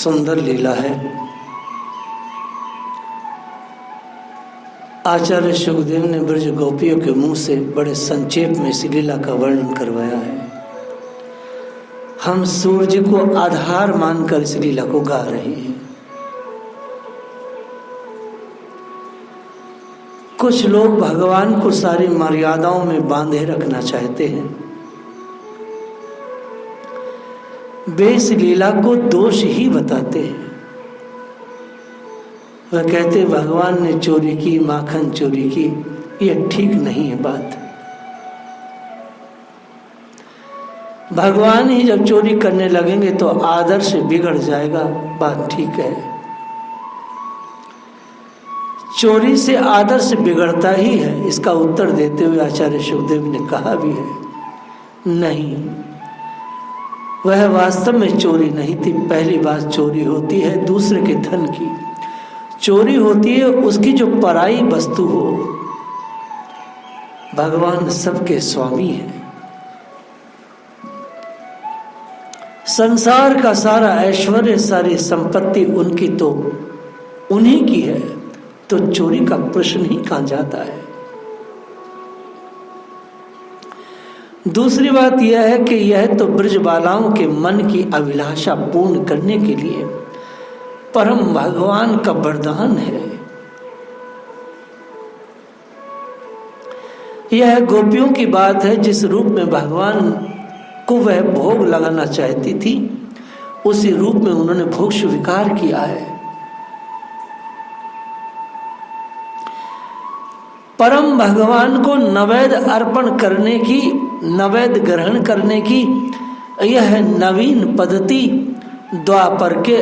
सुंदर लीला है। आचार्य सुखदेव ने ब्रज गोपियों के मुंह से बड़े संक्षेप में इस लीला का वर्णन करवाया है। हम सूर्य को आधार मानकर इस लीला को गा रहे हैं। कुछ लोग भगवान को सारी मर्यादाओं में बांधे रखना चाहते हैं। वे इस लीला को दोष ही बताते हैं। वह कहते भगवान ने चोरी की, माखन चोरी की। यह ठीक नहीं है बात। भगवान ही जब चोरी करने लगेंगे तो आदर्श बिगड़ जाएगा, बात ठीक है। चोरी से आदर्श बिगड़ता ही है, इसका उत्तर देते हुए आचार्य सुखदेव ने कहा भी है, नहीं, वह वास्तव में चोरी नहीं थी। पहली बात, चोरी होती है दूसरे के धन की। चोरी होती है उसकी जो पराई वस्तु हो। भगवान सबके स्वामी हैं। संसार का सारा ऐश्वर्य, सारी संपत्ति उनकी तो उन्हीं की है, तो चोरी का प्रश्न ही कहां जाता है। दूसरी बात यह है कि यह तो ब्रजबालाओं के मन की अभिलाषा पूर्ण करने के लिए परम भगवान का वरदान है। यह गोपियों की बात है। जिस रूप में भगवान को वह भोग लगाना चाहती थी, उसी रूप में उन्होंने भोग स्वीकार किया है। परम भगवान को नैवेद्य अर्पण करने की, नैवेद्य ग्रहण करने की यह नवीन पद्धति द्वापर के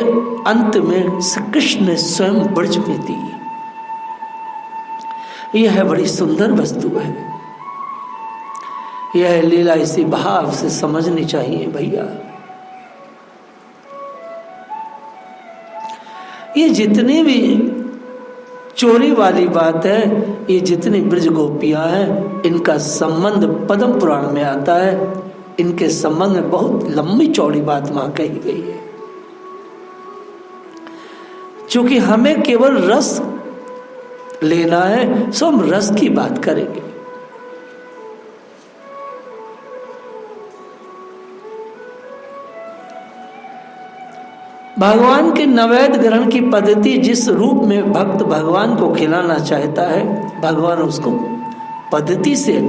अंत में श्री कृष्ण ने स्वयं ब्रज में दी। यह बड़ी सुंदर वस्तु है। यह लीला इसी भाव से समझनी चाहिए भैया। ये जितनी भी चोरी वाली बात है, ये जितनी ब्रज गोपियां हैं, इनका संबंध पद्म पुराण में आता है। इनके संबंध में बहुत लंबी चौड़ी बात वहां कही गई है। क्योंकि हमें केवल रस लेना है, सो हम रस की बात करेंगे। भगवान के नैवेद्य ग्रहण की पद्धति, जिस रूप में भक्त भगवान को खिलाना चाहता है, भगवान उसको पद्धति से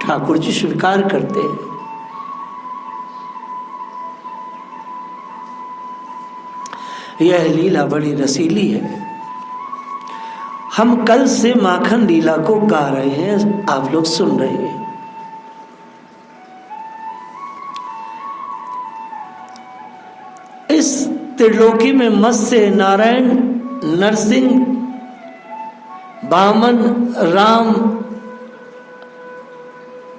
ठाकुर जी स्वीकार करते हैं। यह लीला बड़ी रसीली है। हम कल से माखन लीला को गा रहे हैं, आप लोग सुन रहे हैं। इस त्रिलोकी में मत्स्य, नारायण, नरसिंह, वामन, राम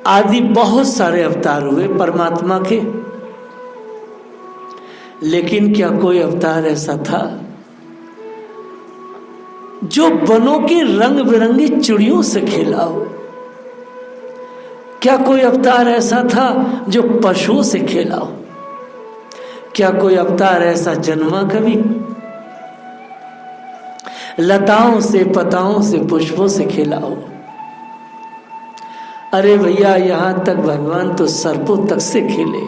आदि बहुत सारे अवतार हुए परमात्मा के। लेकिन क्या कोई अवतार ऐसा था जो वनों की रंग बिरंगी चिड़ियों से खेला हो? क्या कोई अवतार ऐसा था जो पशुओं से खेला हो? क्या कोई अवतार ऐसा जन्मा कभी? लताओं से, पताओं से, पुष्पों से खेला हो? अरे भैया, यहां तक भगवान तो सर्पों तक से खेले।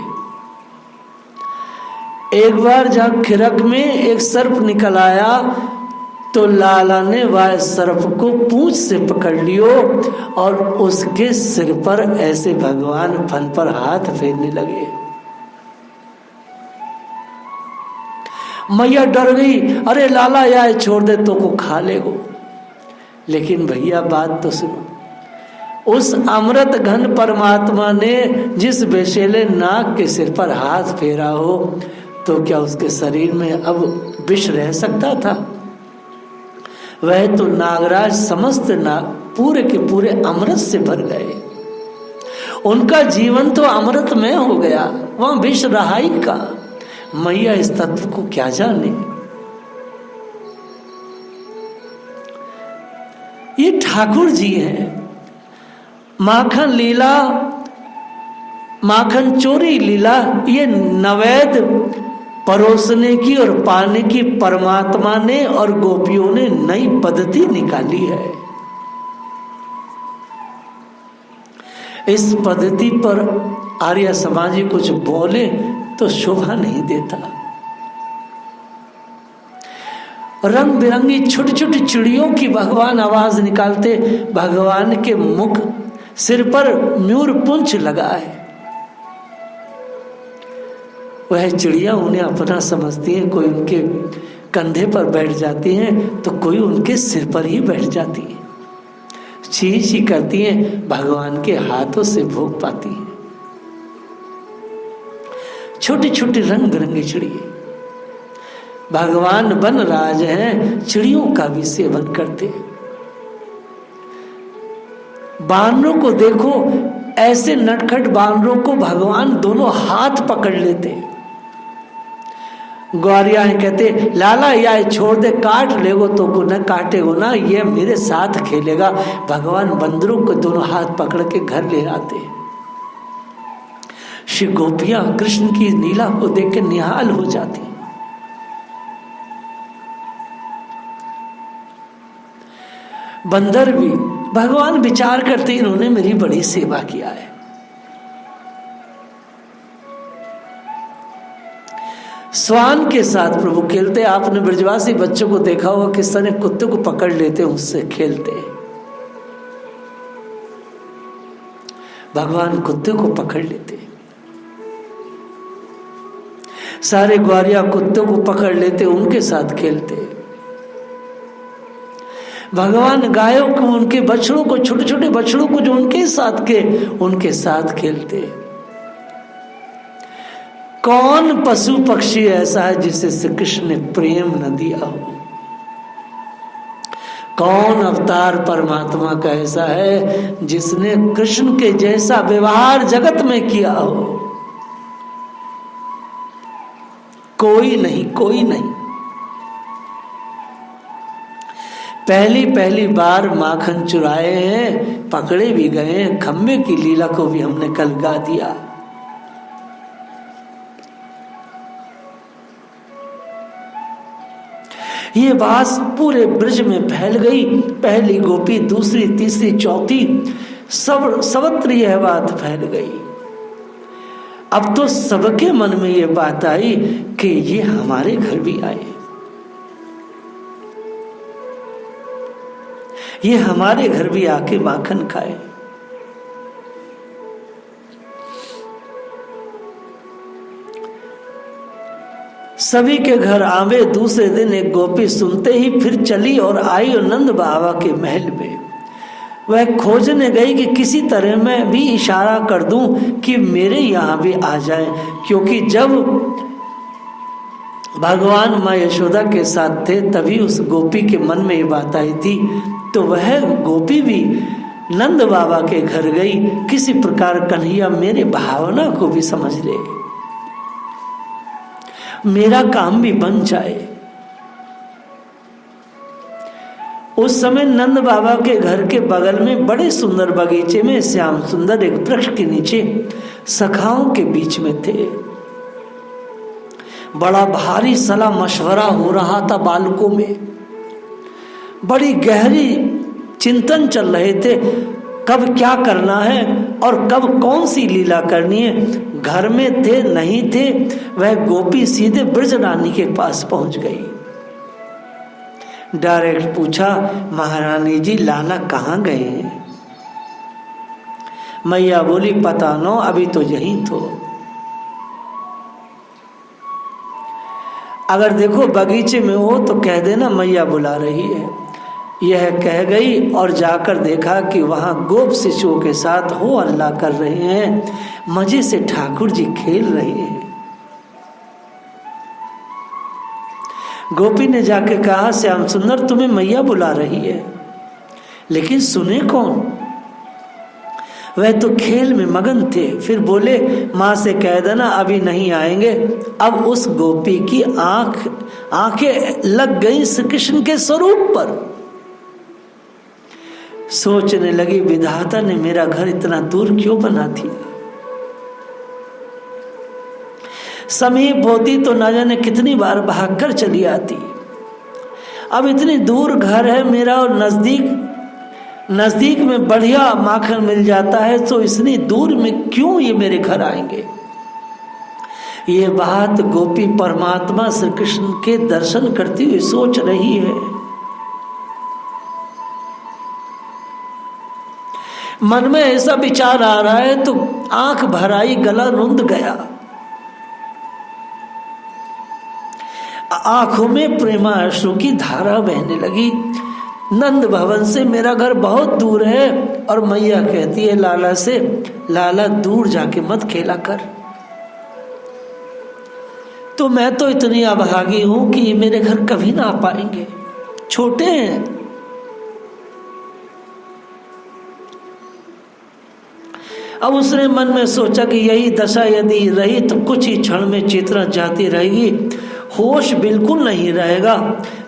एक बार जब खिरक में एक सर्प निकल आया तो लाला ने वह सर्प को पूंछ से पकड़ लियो और उसके सिर पर ऐसे भगवान फन पर हाथ फेरने लगे। मैया डर गई, अरे लाला यार छोड़ दे तो को खा लेगो। लेकिन भैया बात तो सुनो, उस अमृत घन परमात्मा ने जिस बेशेले नाग के सिर पर हाथ फेरा हो, तो क्या उसके शरीर में अब विष रह सकता था? वह तो नागराज समस्त नाग पूरे के पूरे अमृत से भर गए। उनका जीवन तो अमृत में हो गया, वहां विष रहा ही का। मैया इस तत्व को क्या जाने। ये ठाकुर जी हैं। माखन लीला, माखन चोरी लीला, ये नैवेद्य परोसने की और पाने की परमात्मा ने और गोपियों ने नई पद्धति निकाली है। इस पद्धति पर आर्य समाजी कुछ बोले तो शोभा नहीं देता। रंग बिरंगी छोटी छोटी चिड़ियों की भगवान आवाज निकालते, भगवान के मुख सिर पर म्यूर पुंछ लगा है। वह चिड़िया उन्हें अपना समझती है, कोई उनके कंधे पर बैठ जाती हैं तो कोई उनके सिर पर ही बैठ जाती है, ची ची करती हैं, भगवान के हाथों से भोग पाती हैं। छोटी छोटी रंग बिरंगी चिड़िया, भगवान वन राज हैं, चिड़ियों का भी सेवन करते। बानरों को देखो, ऐसे नटखट बानरों को भगवान दोनों हाथ पकड़ लेते। ग्वारिया कहते लाला या छोड़ दे, काट लेगो तो को न काटेगो ना, ये मेरे साथ खेलेगा। भगवान बंदरों को दोनों हाथ पकड़ के घर ले आते। श्री गोपियां कृष्ण की लीला को देख के निहाल हो जाती। बंदर भी भगवान विचार करते, इन्होंने मेरी बड़ी सेवा किया है। स्वान के साथ प्रभु खेलते। आपने ब्रजवासी बच्चों को देखा होगा किस तरह कुत्ते को पकड़ लेते, उससे खेलते। भगवान कुत्ते को पकड़ लेते। सारे ग्वारिया कुत्तों को पकड़ लेते, उनके साथ खेलते। भगवान गायों को, उनके बछड़ों को, छोटे छोटे बछड़ों को जो उनके साथ खेलते। कौन पशु पक्षी ऐसा है जिसे श्री कृष्ण ने प्रेम न दिया हो? कौन अवतार परमात्मा का ऐसा है जिसने कृष्ण के जैसा व्यवहार जगत में किया हो? कोई नहीं, कोई नहीं। पहली बार माखन चुराए हैं, पकड़े भी गए हैं। खम्बे की लीला को भी हमने कल गा दिया। ये बात पूरे ब्रज में फैल गई। पहली गोपी, दूसरी, तीसरी, चौथी, सर्वत्र यह बात फैल गई। अब तो सबके मन में ये बात आई कि ये हमारे घर भी आए, ये हमारे घर भी आके माखन खाए। सभी के घर आवे। दूसरे दिन एक गोपी सुनते ही फिर चली और आई नंद बाबा के महल में। वह खोजने गई कि किसी तरह मैं भी इशारा कर दूं कि मेरे यहाँ भी आ जाए, क्योंकि जब भगवान माँ यशोदा के साथ थे तभी उस गोपी के मन में ये बात आई थी। तो वह गोपी भी नंद बाबा के घर गई। किसी प्रकार कन्हैया मेरे भावना को भी समझ ले, मेरा काम भी बन जाए। उस समय नंद बाबा के घर के बगल में बड़े सुंदर बगीचे में श्याम सुंदर एक वृक्ष के नीचे सखाओं के बीच में थे। बड़ा भारी सलाह मशवरा हो रहा था बालकों में। बड़ी गहरी चिंतन चल रहे थे, कब क्या करना है और कब कौन सी लीला करनी है। घर में थे नहीं थे, वह गोपी सीधे ब्रज रानी के पास पहुंच गई। डायरेक्ट पूछा, महारानी जी लाला कहाँ गए हैं? मैया बोली, पता नो, अभी तो यहीं तो। अगर देखो बगीचे में हो तो कह देना मैया बुला रही है। यह कह गई और जाकर देखा कि वहां गोप शिशुओं के साथ हो अल्लाह कर रहे हैं, मजे से ठाकुर जी खेल रहे हैं। गोपी ने जाके कहा, श्याम सुंदर तुम्हें मैया बुला रही है, लेकिन सुने कौन? वह तो खेल में मगन थे। फिर बोले, माँ से कह देना अभी नहीं आएंगे। अब उस गोपी की आंखें लग गई श्री कृष्ण के स्वरूप पर। सोचने लगी, विधाता ने मेरा घर इतना दूर क्यों बना दिया? समीप होती तो ना जाने कितनी बार भागकर चली आती। अब इतनी दूर घर है मेरा और नजदीक में बढ़िया माखन मिल जाता है, तो इतनी दूर में क्यों ये मेरे घर आएंगे। ये बात गोपी परमात्मा श्री कृष्ण के दर्शन करती हुई सोच रही है। मन में ऐसा विचार आ रहा है तो आंख भर आई, गला रुंध गया। आंखों में प्रेमाश्रु की धारा बहने लगी। नंद भवन से मेरा घर बहुत दूर है और मैया कहती है लाला से, लाला दूर जाके मत खेला कर। तो मैं तो इतनी अभागी हूं कि ये मेरे घर कभी ना आ पाएंगे, छोटे हैं। अब उसने मन में सोचा कि यही दशा यदि रही तो कुछ ही क्षण में चेतना जाती रहेगी, होश बिल्कुल नहीं रहेगा।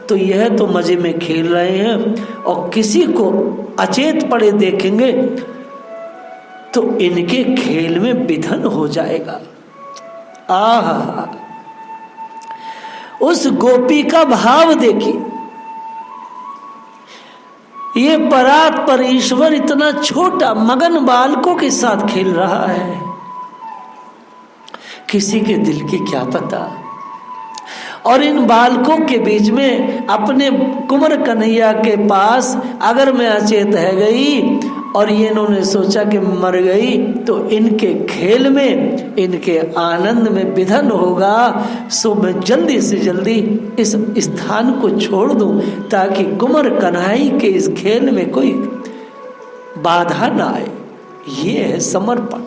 तो यह तो मजे में खेल रहे हैं और किसी को अचेत पड़े देखेंगे तो इनके खेल में विधन हो जाएगा। आहा, उस गोपी का भाव देखिए। ये परात पर ईश्वर इतना छोटा मगन बालकों के साथ खेल रहा है। किसी के दिल की क्या पता। और इन बालकों के बीच में अपने कुंवर कन्हैया के पास अगर मैं अचेत है गई और ये इन्होंने सोचा कि मर गई तो इनके खेल में, इनके आनंद में विधन होगा। सो मैं जल्दी से जल्दी इस स्थान को छोड़ दूं ताकि कुंवर कन्हई के इस खेल में कोई बाधा ना आए। ये है समर्पण,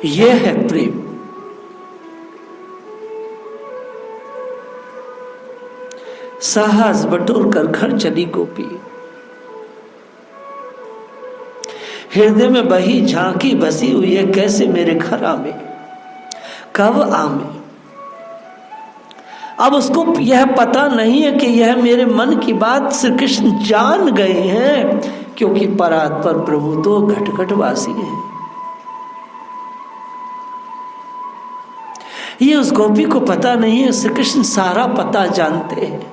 ये है प्रेम। साहस बटोर कर घर चली गोपी। हृदय में वही झांकी बसी हुई है, कैसे मेरे घर आवे, कब आवे। अब उसको यह पता नहीं है कि यह मेरे मन की बात श्री कृष्ण जान गए हैं, क्योंकि परात पर प्रभु तो घटघटवासी हैं। ये उस गोपी को पता नहीं है, श्री कृष्ण सारा पता जानते हैं।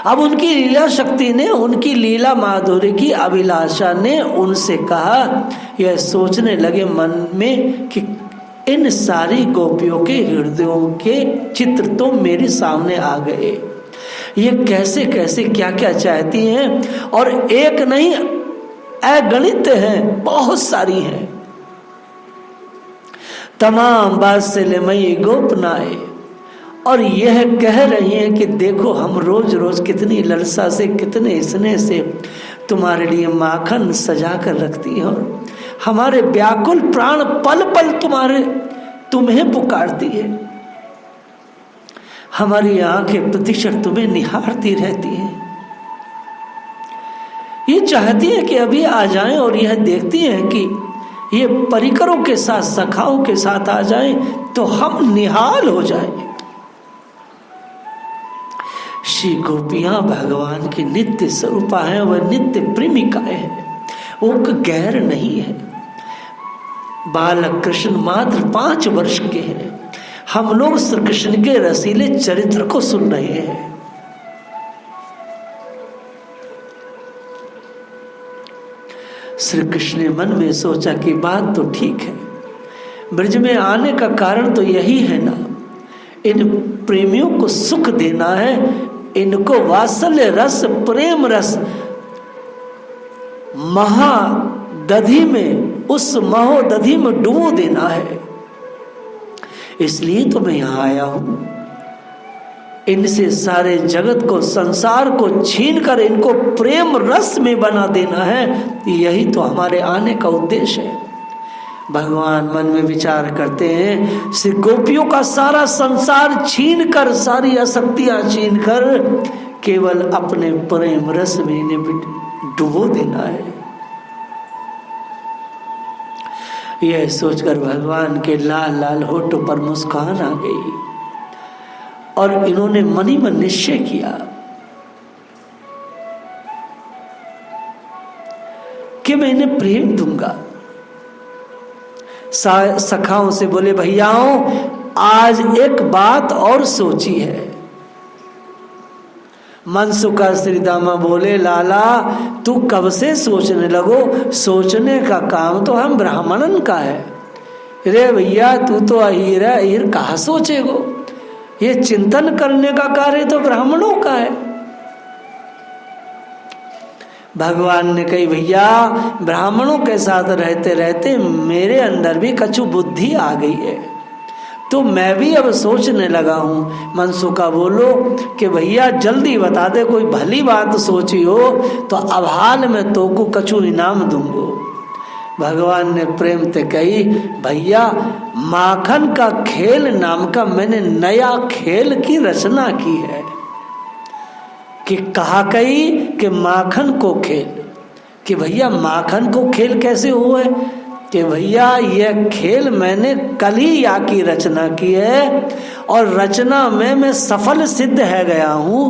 अब उनकी लीला शक्ति ने, उनकी लीला माधुर्य की अभिलाषा ने उनसे कहा, यह सोचने लगे मन में कि इन सारी गोपियों के हृदयों के चित्र तो मेरे सामने आ गए। ये कैसे कैसे क्या क्या चाहती हैं, और एक नहीं अगणित हैं, बहुत सारी हैं। तमाम वात्सल्यमयी गोपनाएं, और यह कह रही हैं कि देखो हम रोज रोज कितनी ललसा से, कितने स्नेह से तुम्हारे लिए माखन सजा कर रखती हैं, और हमारे व्याकुल प्राण पल पल तुम्हें पुकारती है। हमारी आंखें प्रतिक्षण तुम्हें निहारती रहती हैं। ये चाहती है कि अभी आ जाएं, और यह देखती हैं कि ये परिकरों के साथ, सखाओं के साथ आ जाएं तो हम निहाल हो जाएं। श्री गोपियां भगवान की नित्य स्वरूपा है, वह नित्य प्रेमिकाएं हैं, वो गैर नहीं है। बालक कृष्ण मात्र 5 वर्ष के हैं। हम लोग श्री कृष्ण के रसीले चरित्र को सुन रहे हैं। श्री कृष्ण ने मन में सोचा कि बात तो ठीक है, ब्रज में आने का कारण तो यही है ना, इन प्रेमियों को सुख देना है, इनको वात्सल्य रस, प्रेम रस महादधि में, उस महोदधि में डुबो देना है। इसलिए तो मैं यहां आया हूं। इनसे सारे जगत को, संसार को छीन कर इनको प्रेम रस में बना देना है। यही तो हमारे आने का उद्देश्य है। भगवान मन में विचार करते हैं, श्री गोपियों का सारा संसार छीन कर, सारी आसक्तियां छीन कर केवल अपने प्रेम रस में इन्हें डुबो देना है। यह सोचकर भगवान के लाल लाल होठों पर मुस्कान आ गई, और इन्होंने मन ही मन निश्चय किया कि मैं इन्हें प्रेम दूंगा, सखाओं से बोले भैयाओं आज एक बात और सोची है। मनसुखा श्री दामा बोले लाला तू कब से सोचने लगो, सोचने का काम तो हम ब्राह्मणन का है। रे भैया तू तो अहीर है, अहीर कहाँ सोचेगो, ये चिंतन करने का कार्य तो ब्राह्मणों का है। भगवान ने कही भैया ब्राह्मणों के साथ रहते रहते मेरे अंदर भी कछु बुद्धि आ गई है, तो मैं भी अब सोचने लगा हूँ। मनसुखा बोलो कि भैया जल्दी बता दे, कोई भली बात सोची हो तो अब हाल में तो को कछु इनाम दूंगो। भगवान ने प्रेम से कही भैया माखन का खेल नाम का मैंने नया खेल की रचना की है। कि कहा कही कि माखन को खेल, कि भैया माखन को खेल कैसे हुआ है, कि भैया यह खेल मैंने कल ही या की रचना की है और रचना में मैं सफल सिद्ध है गया हूँ।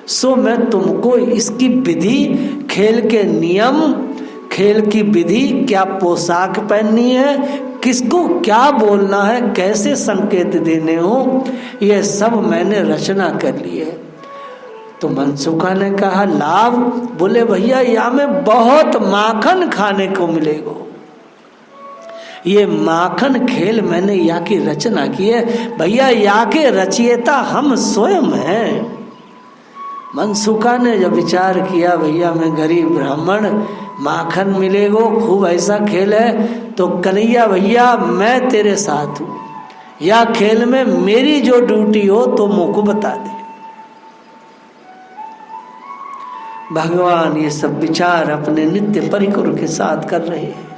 सो मैं तुमको इसकी विधि, खेल के नियम, खेल की विधि, क्या पोशाक पहननी है, किसको क्या बोलना है, कैसे संकेत देने हो, यह सब मैंने रचना कर ली है। तो मनसुखा ने कहा लाभ, बोले भैया यहाँ में बहुत माखन खाने को मिलेगा, ये माखन खेल मैंने या की रचना की है। भैया या के रचयिता हम स्वयं हैं। मनसुखा ने जब विचार किया भैया मैं गरीब ब्राह्मण, माखन मिलेगो, खूब ऐसा खेल है, तो कन्हैया भैया मैं तेरे साथ हूँ, या खेल में मेरी जो ड्यूटी हो तो मुझको बता दे। भगवान ये सब विचार अपने नित्य परिकर के साथ कर रहे हैं।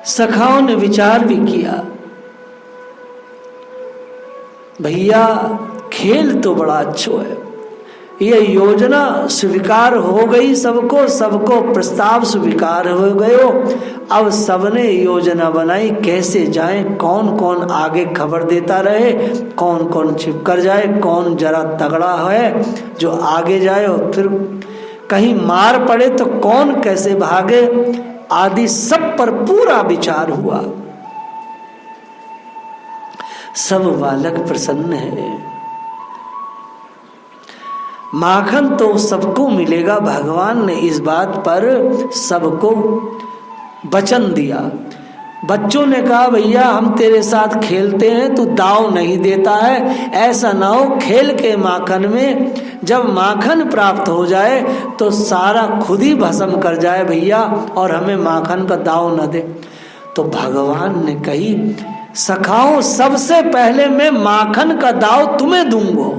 सखाओं ने विचार भी किया भैया खेल तो बड़ा अच्छा है, ये योजना स्वीकार हो गई, सबको प्रस्ताव स्वीकार हो गयो। अब सबने योजना बनाई कैसे जाएं, कौन कौन आगे खबर देता रहे, कौन कौन छिप कर जाए, कौन जरा तगड़ा है जो आगे जाए और फिर कहीं मार पड़े तो कौन कैसे भागे, आदि सब पर पूरा विचार हुआ। सब बालक प्रसन्न है, माखन तो सबको मिलेगा। भगवान ने इस बात पर सबको वचन दिया। बच्चों ने कहा भैया हम तेरे साथ खेलते हैं, तू दाव नहीं देता है, ऐसा ना हो खेल के माखन में जब माखन प्राप्त हो जाए तो सारा खुद ही भस्म कर जाए भैया, और हमें माखन का दाव न दे। तो भगवान ने कही सखाओ सबसे पहले मैं माखन का दाव तुम्हें दूंगा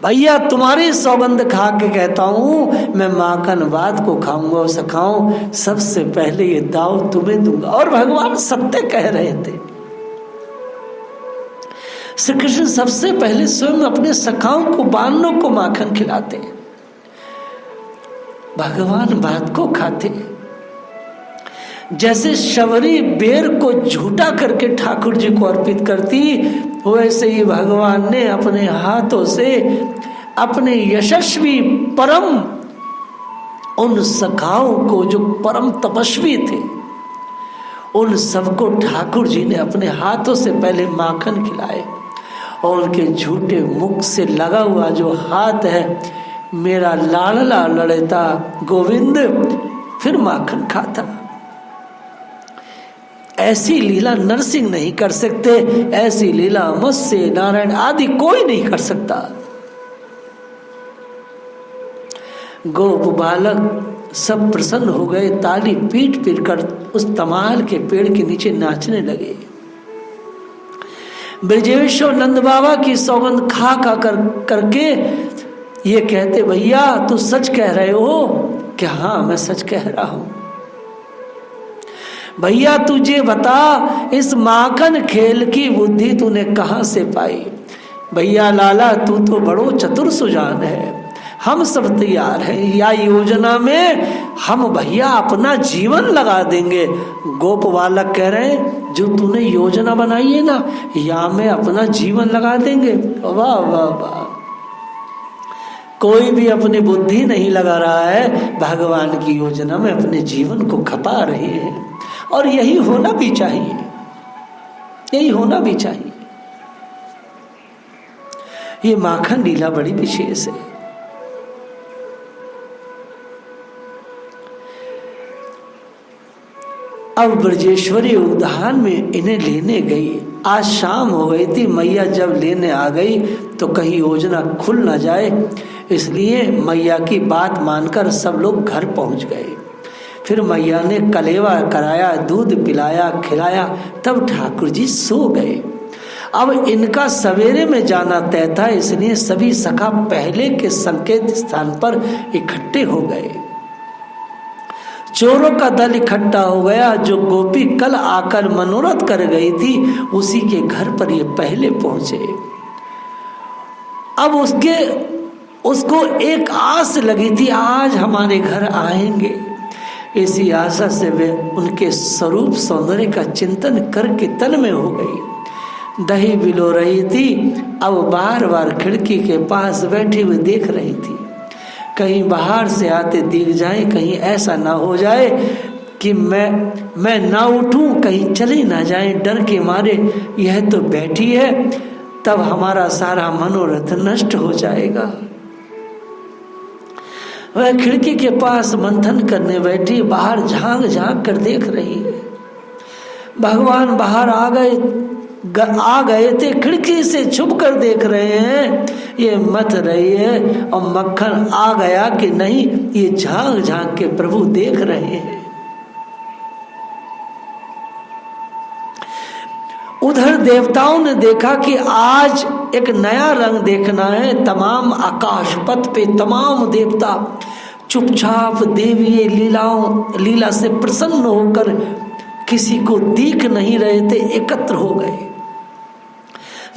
भैया, तुम्हारी सौगंध खा के कहता हूं मैं माखन बाद को खाऊंगा। सखाओ सबसे पहले ये दाव तुम्हें दूंगा। और भगवान सत्य कह रहे थे। श्री कृष्ण सबसे पहले स्वयं अपने सखाओं को, बानरों को माखन खिलाते, भगवान बात को खाते। जैसे शबरी बेर को झूठा करके ठाकुर जी को अर्पित करती, वैसे ही भगवान ने अपने हाथों से अपने यशस्वी परम उन सखाओं को जो परम तपस्वी थे, उन सबको ठाकुर जी ने अपने हाथों से पहले माखन खिलाए। और उनके झूठे मुख से लगा हुआ जो हाथ है, मेरा लाडला लड़ता गोविंद, फिर माखन खाता। ऐसी लीला नरसिंह नहीं कर सकते, ऐसी लीला मत्स्य नारायण आदि कोई नहीं कर सकता। गोप बालक सब प्रसन्न हो गए, ताली पीट पीट कर उस तमाल के पेड़ के नीचे नाचने लगे। ब्रजेश्वर नंद बाबा की सौगंध खा करके ये कहते भैया तू सच कह रहे हो? कि हाँ मैं सच कह रहा हूं। भैया तुझे बता इस माखन खेल की बुद्धि तूने कहां से पाई? भैया लाला तू तो बड़ो चतुर सुजान है, हम सब तैयार हैं, या योजना में हम भैया अपना जीवन लगा देंगे। गोप बालक कह रहे हैं जो तूने योजना बनाई है ना, या में अपना जीवन लगा देंगे। वाह वाह वाह। कोई भी अपनी बुद्धि नहीं लगा रहा है, भगवान की योजना में अपने जीवन को खपा रहे हैं। और यही होना भी चाहिए, यही होना भी चाहिए। ये माखन लीला बड़ी विशेष है। अब ब्रजेश्वरी उद्यान में इन्हें लेने गई। आज शाम हो गई थी। मैया जब लेने आ गई तो कहीं योजना खुल ना जाए, इसलिए मैया की बात मानकर सब लोग घर पहुंच गए। फिर मैया ने कलेवा कराया, दूध पिलाया, खिलाया, तब ठाकुर जी सो गए। अब इनका सवेरे में जाना तय था, इसलिए सभी सखा पहले के संकेत स्थान पर इकट्ठे हो गए। चोरों का दल इकट्ठा हो गया। जो गोपी कल आकर मनोरथ कर गई थी, उसी के घर पर ये पहले पहुंचे। अब उसको एक आस लगी थी, आज हमारे घर आएंगे। इसी आशा से वे उनके स्वरूप सौंदर्य का चिंतन करके तन में हो गई। दही बिलो रही थी। अब बार बार खिड़की के पास बैठी हुई देख रही थी, कहीं बाहर से आते दिख जाए, कहीं ऐसा ना हो जाए कि मैं ना उठूं, कहीं चली ना जाए। डर के मारे यह तो बैठी है, तब हमारा सारा मनोरथ नष्ट हो जाएगा। वह खिड़की के पास मंथन करने बैठी, बाहर झांक झांक कर देख रही है। भगवान बाहर आ गए थे, खिड़की से छुप कर देख रहे हैं, ये मत रही है और मक्खन आ गया कि नहीं, ये झांक झांक के प्रभु देख रहे हैं। उधर देवताओं ने देखा कि आज एक नया रंग देखना है। तमाम आकाश पथ पे तमाम देवता चुपचाप देवीय लीला से प्रसन्न होकर किसी को देख नहीं रहे थे, एकत्र हो गए।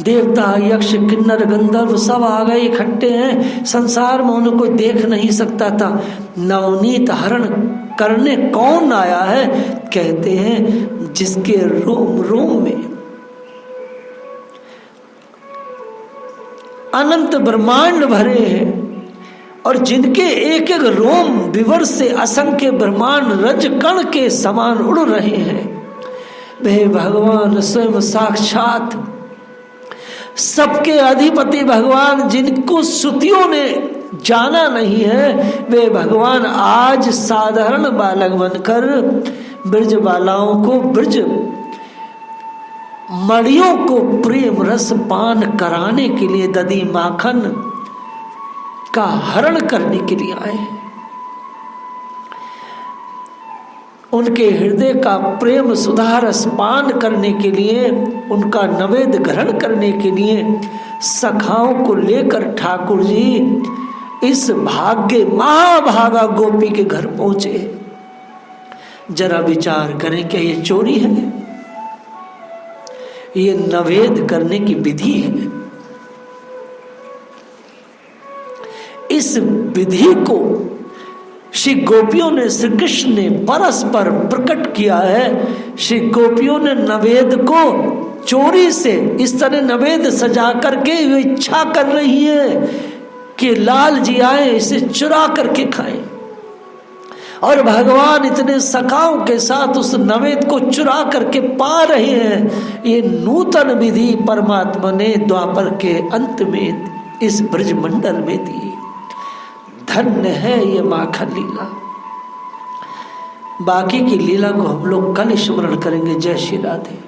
देवता, यक्ष, किन्नर, गंधर्व सब आ गए, इकट्ठे हैं। संसार में उनको देख नहीं सकता था। नवनीत हरण करने कौन आया है? कहते हैं जिसके रोम रोम में अनंत ब्रह्मांड भरे हैं और जिनके एक एक रोम विवर से असंख्य ब्रह्मांड रज कण के समान उड़ रहे हैं, वे भगवान स्वयं साक्षात सबके अधिपति भगवान, जिनको श्रुतियों ने जाना नहीं है, वे भगवान आज साधारण बालक बनकर ब्रज बालाओं को, ब्रज मणियों को प्रेम रस पान कराने के लिए, दधी माखन का हरण करने के लिए आए। उनके हृदय का प्रेम सुधा रस पान करने के लिए, उनका नवेद ग्रहण करने के लिए सखाओं को लेकर ठाकुर जी इस भाग्य महाभागा गोपी के घर पहुंचे। जरा विचार करें, क्या ये चोरी है? ये नवेद करने की विधि है। इस विधि को श्री गोपियों ने, श्री कृष्ण ने परस्पर प्रकट किया है। श्री गोपियों ने नवेद को चोरी से इस तरह नवेद सजा करके वे इच्छा कर रही है कि लाल जी आए, इसे चुरा करके खाएं। और भगवान इतने सखाओं के साथ उस नवेद को चुरा करके पा रहे हैं। ये नूतन विधि परमात्मा ने द्वापर के अंत में इस ब्रजमंडल में दी। धन्य है ये माखन लीला। बाकी की लीला को हम लोग कल स्मरण करेंगे। जय श्री राधे।